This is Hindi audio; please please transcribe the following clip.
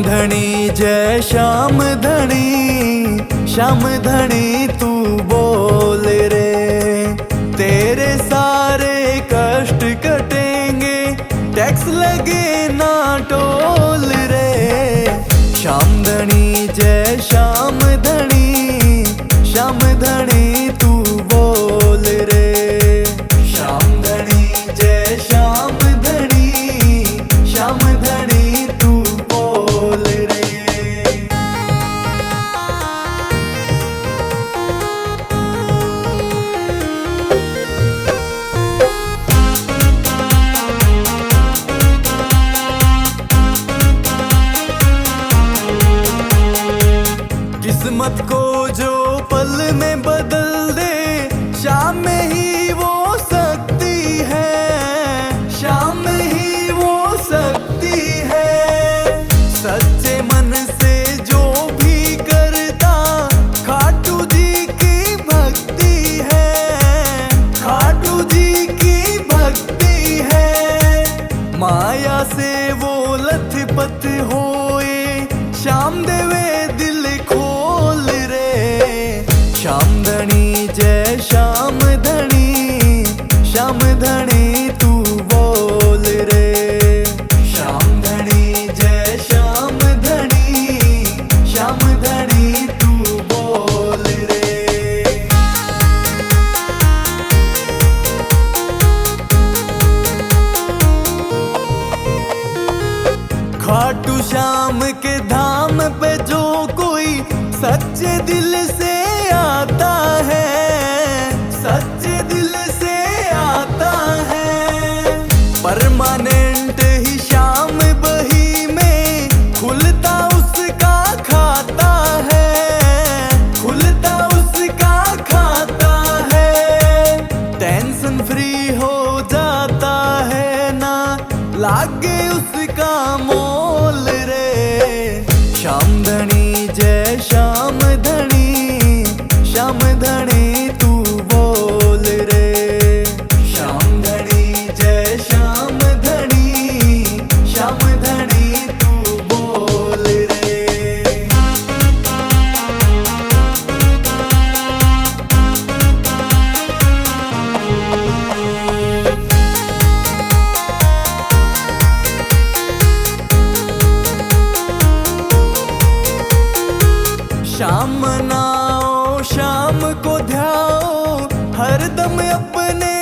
धनी जय श्याम धनी तू बोल रे, तेरे सारे कष्ट कटेंगे, टैक्स लगे ना टोल रे। श्याम धनी जय श्याम धनी तू बोल रे। श्याम धनी जय श्याम धनी तू बोल रे। किस्मत को जो पल में बदल दे, शाम में ही वो सकती है, शाम में ही वो सकती है। सच्चे मन से जो भी करता, खाटू जी की भक्ति है, खाटू जी की भक्ति है। माया से वो लथपथ होए, श्याम देवे दिल खोल रे। श्याम धनी जय श्याम धनी तू बोल रे। श्याम धनी जय श्याम धनी तू बोल रे। खाटू श्याम के धाम पे जो कोई सच्चे दिल से आता है, सच्चे दिल से आता है। परमानेंट ही श्याम बही में खुलता उसका खाता है, खुलता उसका खाता है। टेंशन फ्री हो जाता है ना, लागे उसका मोल रे। श्याम धनी जय श्याम धनी तू बोल रे। श्याम धनी जय श्याम धनी तू बोल रे। शाम मनाओ, शाम को ध्याओ, हरदम अपने